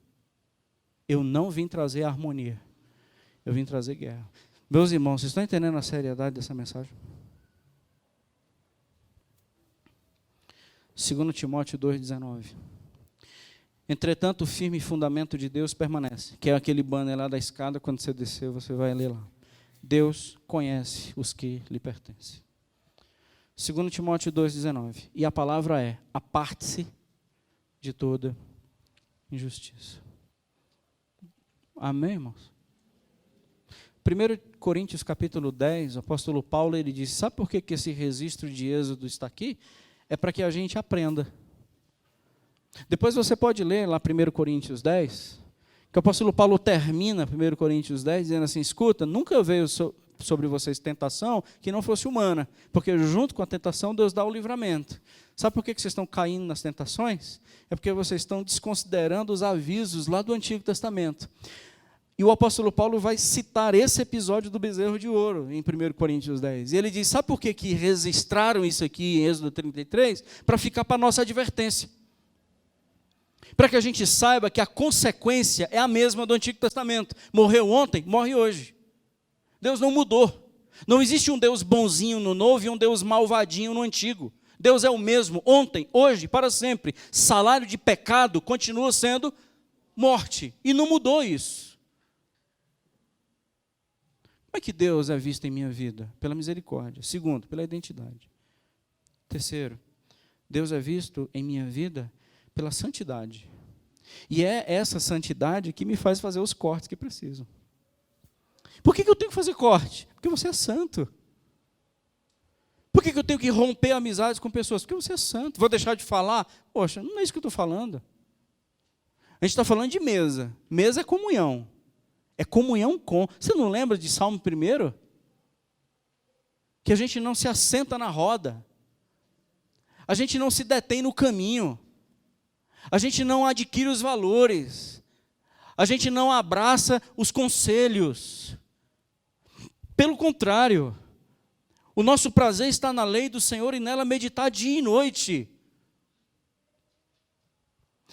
Eu não vim trazer harmonia. Eu vim trazer guerra. Meus irmãos, vocês estão entendendo a seriedade dessa mensagem? 2 Timóteo 2,19. Entretanto, o firme fundamento de Deus permanece. Que é aquele banner lá da escada, quando você descer, você vai ler lá. Deus conhece os que lhe pertencem. 2 Timóteo 2,19. E a palavra é: aparte-se de toda injustiça. Amém, irmãos? 1 Coríntios capítulo 10, o apóstolo Paulo, ele diz: sabe por que esse registro de Êxodo está aqui? É para que a gente aprenda. Depois você pode ler lá 1 Coríntios 10, que o apóstolo Paulo termina 1 Coríntios 10 dizendo assim: escuta, nunca veio sobre vocês tentação que não fosse humana, porque junto com a tentação Deus dá o livramento. Sabe por que vocês estão caindo nas tentações? É porque vocês estão desconsiderando os avisos lá do Antigo Testamento. E o apóstolo Paulo vai citar esse episódio do bezerro de ouro em 1 Coríntios 10. E ele diz: sabe por que registraram isso aqui em Êxodo 33? Para ficar para a nossa advertência. Para que a gente saiba que a consequência é a mesma do Antigo Testamento. Morreu ontem, morre hoje. Deus não mudou. Não existe um Deus bonzinho no novo e um Deus malvadinho no antigo. Deus é o mesmo ontem, hoje, para sempre. Salário de pecado continua sendo morte. E não mudou isso. Como é que Deus é visto em minha vida? Pela misericórdia. Segundo, pela identidade. Terceiro, Deus é visto em minha vida pela santidade. E é essa santidade que me faz fazer os cortes que precisam. Por que eu tenho que fazer corte? Porque você é santo. Por que eu tenho que romper amizades com pessoas? Porque você é santo. Vou deixar de falar? Poxa, não é isso que eu estou falando. A gente está falando de mesa. Mesa é comunhão. É comunhão com. Você não lembra de Salmo 1? Que a gente não se assenta na roda. A gente não se detém no caminho. A gente não adquire os valores. A gente não abraça os conselhos. Pelo contrário, o nosso prazer está na lei do Senhor e nela meditar dia e noite.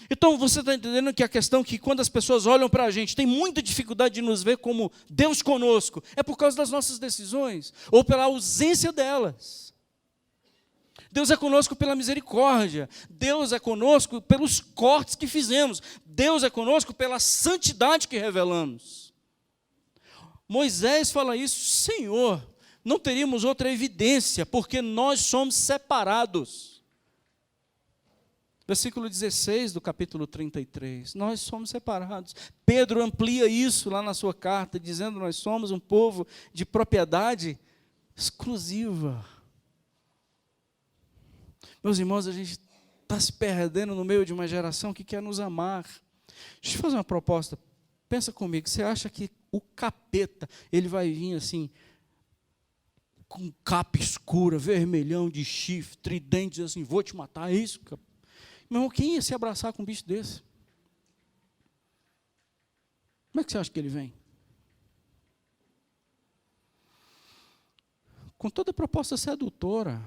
Então você está entendendo que a questão que quando as pessoas olham para a gente, tem muita dificuldade de nos ver como Deus conosco, é por causa das nossas decisões, ou pela ausência delas. Deus é conosco pela misericórdia, Deus é conosco pelos cortes que fizemos, Deus é conosco pela santidade que revelamos. Moisés fala isso: Senhor, não teríamos outra evidência, porque nós somos separados. Versículo 16 do capítulo 33, nós somos separados. Pedro amplia isso lá na sua carta, dizendo: nós somos um povo de propriedade exclusiva. Meus irmãos, a gente está se perdendo no meio de uma geração que quer nos amar. Deixa eu fazer uma proposta. Pensa comigo, você acha que o capeta, ele vai vir assim, com capa escura, vermelhão de chifre, tridente, assim: vou te matar, é isso? Meu irmão, quem ia se abraçar com um bicho desse? Como é que você acha que ele vem? Com toda proposta sedutora,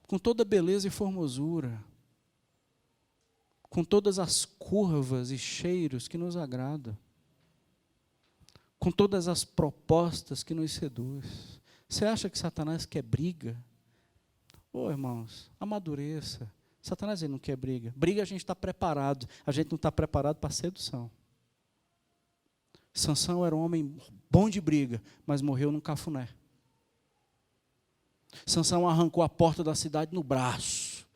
com toda beleza e formosura, com todas as curvas e cheiros que nos agradam, com todas as propostas que nos seduz. Você acha que Satanás quer briga? Ô, irmãos, amadureça. Satanás ele não quer briga. Briga a gente está preparado. A gente não está preparado para a sedução. Sansão era um homem bom de briga, mas morreu num cafuné. Sansão arrancou a porta da cidade no braço,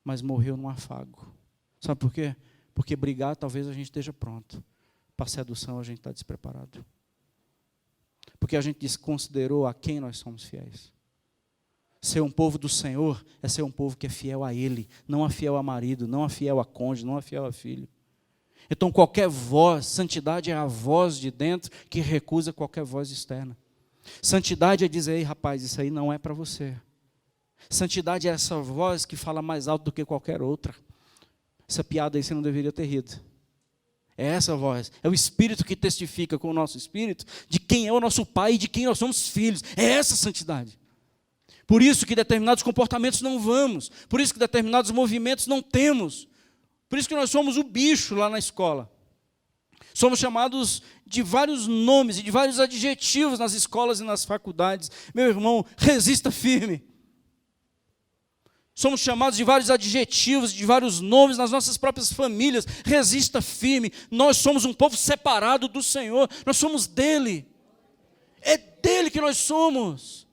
mas morreu num afago. Sabe por quê? Porque brigar talvez a gente esteja pronto. Para a sedução a gente está despreparado. Porque a gente desconsiderou a quem nós somos fiéis. Ser um povo do Senhor é ser um povo que é fiel a Ele, não é fiel a marido, não é fiel a cônjuge, não é fiel a filho. Então qualquer voz, santidade é a voz de dentro que recusa qualquer voz externa. Santidade é dizer: ei, rapaz, isso aí não é para você. Santidade é essa voz que fala mais alto do que qualquer outra. Essa piada aí você não deveria ter rido. É essa voz, é o Espírito que testifica com o nosso Espírito de quem é o nosso Pai e de quem nós somos filhos. É essa santidade. Por isso que determinados comportamentos não vamos, por isso que determinados movimentos não temos, por isso que nós somos o bicho lá na escola. Somos chamados de vários nomes e de vários adjetivos nas escolas e nas faculdades. Meu irmão, resista firme. Somos chamados de vários adjetivos, de vários nomes nas nossas próprias famílias. Resista firme. Nós somos um povo separado do Senhor. Nós somos dele. É dele que nós somos.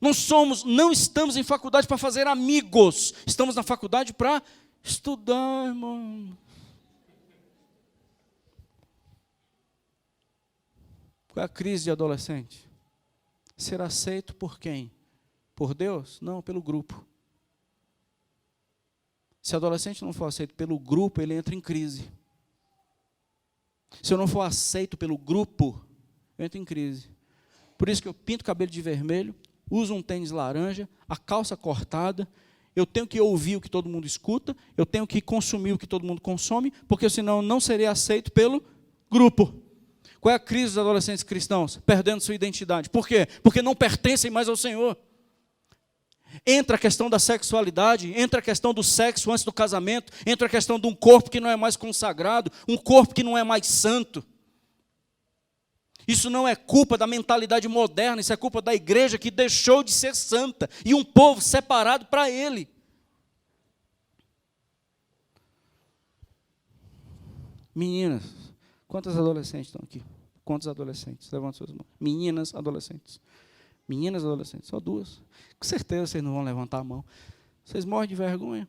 Não estamos em faculdade para fazer amigos. Estamos na faculdade para estudar, irmão. Qual é a crise de adolescente? Ser aceito por quem? Por Deus? Não, pelo grupo. Se o adolescente não for aceito pelo grupo, ele entra em crise. Se eu não for aceito pelo grupo, eu entro em crise. Por isso que eu pinto o cabelo de vermelho, uso um tênis laranja, a calça cortada, eu tenho que ouvir o que todo mundo escuta, eu tenho que consumir o que todo mundo consome, porque senão eu não serei aceito pelo grupo. Qual é a crise dos adolescentes cristãos? Perdendo sua identidade. Por quê? Porque não pertencem mais ao Senhor. Entra a questão da sexualidade, entra a questão do sexo antes do casamento, entra a questão de um corpo que não é mais consagrado, um corpo que não é mais santo. Isso não é culpa da mentalidade moderna, isso é culpa da igreja que deixou de ser santa e um povo separado para ele. Meninas, quantas adolescentes estão aqui? Quantos adolescentes? Levanta suas mãos. Meninas, adolescentes. Meninas, adolescentes, só duas. Com certeza vocês não vão levantar a mão. Vocês morrem de vergonha.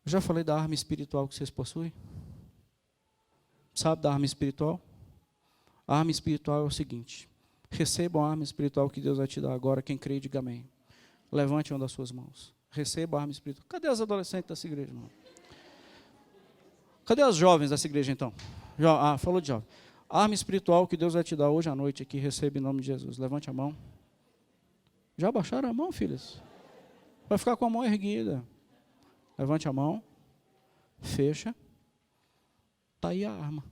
Eu já falei da arma espiritual que vocês possuem? Sabe da arma espiritual? A arma espiritual é o seguinte: recebam a arma espiritual que Deus vai te dar agora. Quem crê, diga amém. Levante uma das suas mãos. Receba a arma espiritual. Cadê as adolescentes dessa igreja, irmão? Cadê as jovens dessa igreja, então? Falou de jovem. A arma espiritual que Deus vai te dar hoje à noite aqui, receba em nome de Jesus. Levante a mão. Já baixaram a mão, filhas? Vai ficar com a mão erguida. Levante a mão. Fecha. Está aí a arma.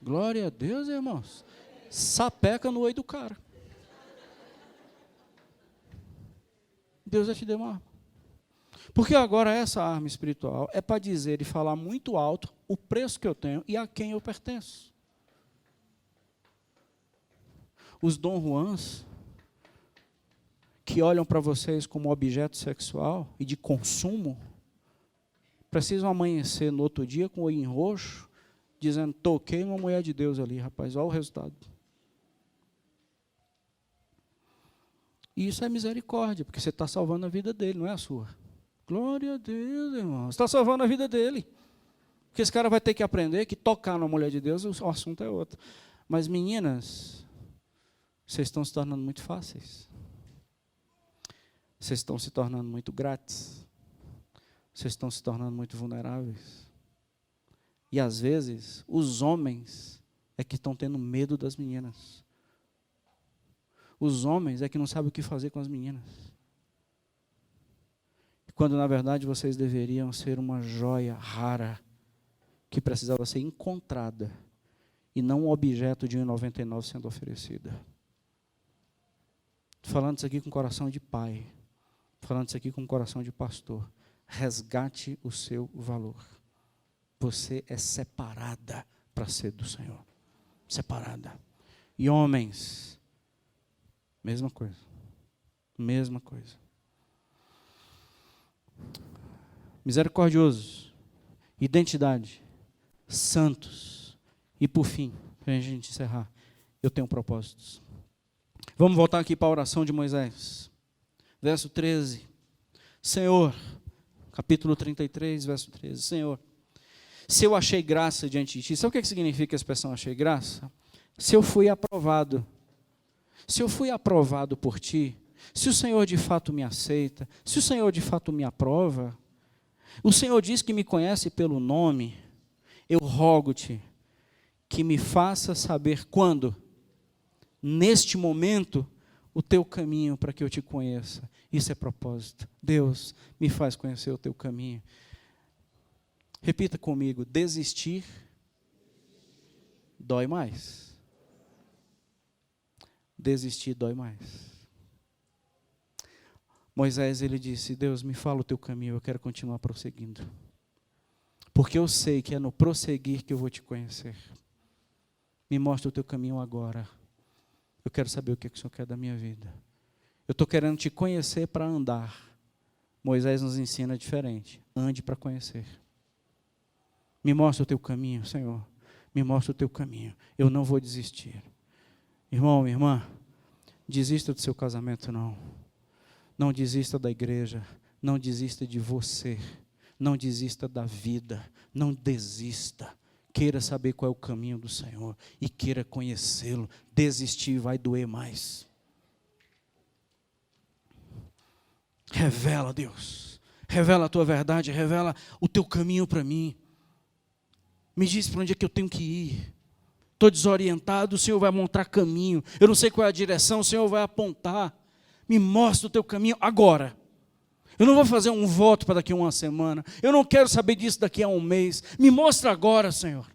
Glória a Deus, irmãos. Sapeca no olho do cara. Deus vai te dar uma arma. Porque agora essa arma espiritual é para dizer e falar muito alto o preço que eu tenho e a quem eu pertenço. Os Dom Juans, que olham para vocês como objeto sexual e de consumo, precisam amanhecer no outro dia com o olho em roxo, dizendo: toquei uma mulher de Deus ali, rapaz, olha o resultado. E isso é misericórdia, porque você está salvando a vida dele, não é a sua. Glória a Deus, irmão. Você está salvando a vida dele. Porque esse cara vai ter que aprender que tocar na mulher de Deus, o assunto é outro. Mas meninas, vocês estão se tornando muito fáceis. Vocês estão se tornando muito grátis. Vocês estão se tornando muito vulneráveis. E às vezes, os homens é que estão tendo medo das meninas. Os homens é que não sabem o que fazer com as meninas. Quando, na verdade, vocês deveriam ser uma joia rara, que precisava ser encontrada, e não um objeto de 1,99 sendo oferecida. Estou falando isso aqui com coração de pai. Estou falando isso aqui com coração de pastor. Resgate o seu valor. Você é separada para ser do Senhor. Separada. E homens, mesma coisa. Mesma coisa. Misericordiosos, identidade, santos. E por fim, para a gente encerrar, eu tenho propósitos. Vamos voltar aqui para a oração de Moisés. Verso 13. Senhor, capítulo 33, verso 13. Senhor, se eu achei graça diante de ti, sabe o que significa a expressão achei graça? Se eu fui aprovado. Se eu fui aprovado por ti, se o Senhor de fato me aceita, se o Senhor de fato me aprova, o Senhor diz que me conhece pelo nome, eu rogo-te que me faça saber quando, neste momento, o teu caminho para que eu te conheça. Isso é propósito. Deus, me faz conhecer o teu caminho. Repita comigo: desistir dói mais. Desistir dói mais. Moisés, ele disse: Deus, me fala o teu caminho, eu quero continuar prosseguindo. Porque eu sei que é no prosseguir que eu vou te conhecer. Me mostra o teu caminho agora. Eu quero saber o que o Senhor quer da minha vida. Eu estou querendo te conhecer para andar. Moisés nos ensina diferente. Ande para conhecer. Me mostra o teu caminho, Senhor. Me mostra o teu caminho. Eu não vou desistir. Irmão, minha irmã, desista do seu casamento, não. Não desista da igreja. Não desista de você. Não desista da vida. Não desista. Queira saber qual é o caminho do Senhor e queira conhecê-lo. Desistir vai doer mais. Revela, Deus. Revela a tua verdade. Revela o teu caminho para mim. Me diz para onde é que eu tenho que ir. Estou desorientado, o Senhor vai mostrar caminho. Eu não sei qual é a direção, o Senhor vai apontar. Me mostra o teu caminho agora. Eu não vou fazer um voto para daqui a uma semana. Eu não quero saber disso daqui a um mês. Me mostra agora, Senhor.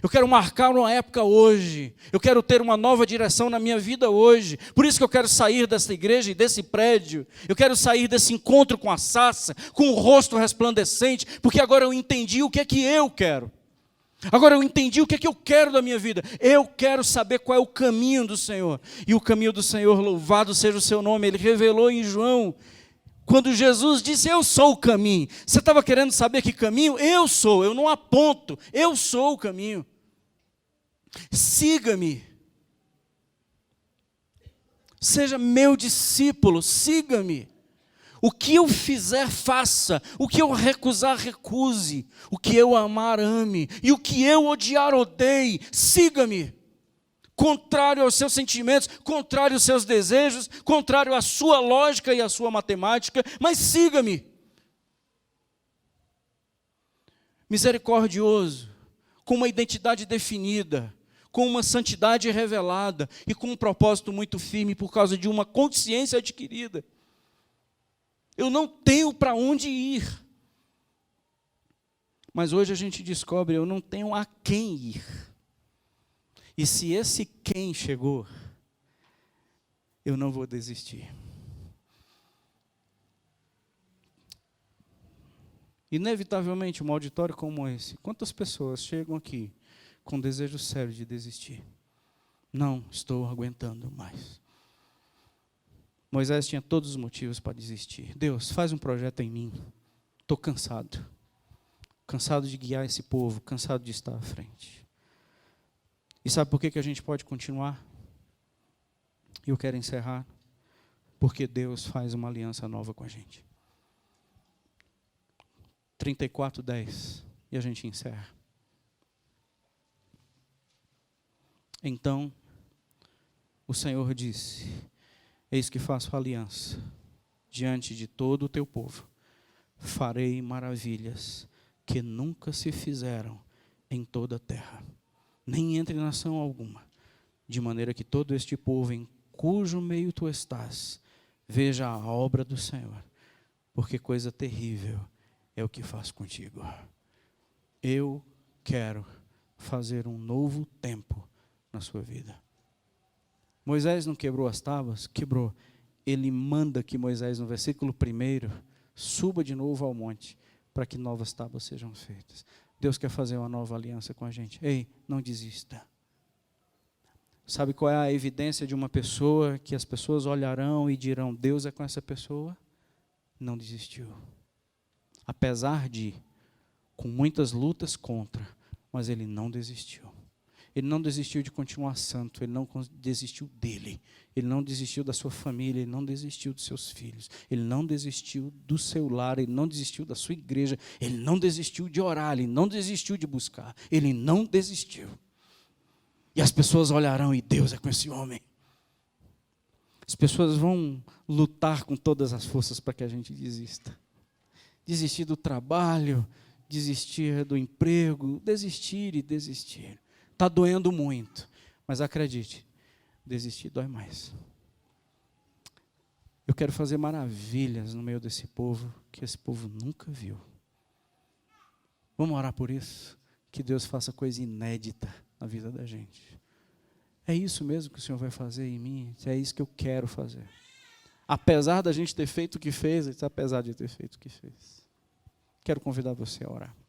Eu quero marcar uma época hoje. Eu quero ter uma nova direção na minha vida hoje. Por isso que eu quero sair dessa igreja e desse prédio. Eu quero sair desse encontro com a Sassa, com o rosto resplandecente, porque agora eu entendi o que é que eu quero. Agora eu entendi o que é que eu quero da minha vida. Eu quero saber qual é o caminho do Senhor. E o caminho do Senhor, louvado seja o seu nome, Ele revelou em João. Quando Jesus disse, eu sou o caminho. Você estava querendo saber que caminho? Eu sou, eu não aponto. Eu sou o caminho. Siga-me. Seja meu discípulo, siga-me. O que eu fizer, faça. O que eu recusar, recuse. O que eu amar, ame. E o que eu odiar, odeie. Siga-me. Contrário aos seus sentimentos, contrário aos seus desejos, contrário à sua lógica e à sua matemática, mas siga-me. Misericordioso, com uma identidade definida, com uma santidade revelada e com um propósito muito firme por causa de uma consciência adquirida. Eu não tenho para onde ir. Mas hoje a gente descobre, eu não tenho a quem ir. E se esse quem chegou, eu não vou desistir. Inevitavelmente, um auditório como esse, quantas pessoas chegam aqui com desejo sério de desistir? Não estou aguentando mais. Moisés tinha todos os motivos para desistir. Deus, faz um projeto em mim. Estou cansado. Cansado de guiar esse povo, cansado de estar à frente. E sabe por que a gente pode continuar? Eu quero encerrar. Porque Deus faz uma aliança nova com a gente. 34:10. E a gente encerra. Então, o Senhor disse, eis que faço aliança diante de todo o teu povo. Farei maravilhas que nunca se fizeram em toda a terra. Nem entre nação alguma, de maneira que todo este povo em cujo meio tu estás, veja a obra do Senhor, porque coisa terrível é o que faço contigo. Eu quero fazer um novo tempo na sua vida. Moisés não quebrou as tábuas? Quebrou. Ele manda que Moisés, no versículo 1, suba de novo ao monte, para que novas tábuas sejam feitas. Deus quer fazer uma nova aliança com a gente. Ei, não desista. Sabe qual é a evidência de uma pessoa que as pessoas olharão e dirão, Deus é com essa pessoa? Não desistiu. Apesar de, com muitas lutas contra, mas ele não desistiu. Ele não desistiu de continuar santo, ele não desistiu dele, ele não desistiu da sua família, ele não desistiu dos seus filhos, ele não desistiu do seu lar, ele não desistiu da sua igreja, ele não desistiu de orar, ele não desistiu de buscar, ele não desistiu. E as pessoas olharão e Deus é com esse homem. As pessoas vão lutar com todas as forças para que a gente desista. Desistir do trabalho, desistir do emprego, desistir e desistir. Está doendo muito, mas acredite, desistir dói mais. Eu quero fazer maravilhas no meio desse povo, que esse povo nunca viu. Vamos orar por isso? Que Deus faça coisa inédita na vida da gente. É isso mesmo que o Senhor vai fazer em mim? É isso que eu quero fazer. Apesar da gente ter feito o que fez, apesar de ter feito o que fez. Quero convidar você a orar.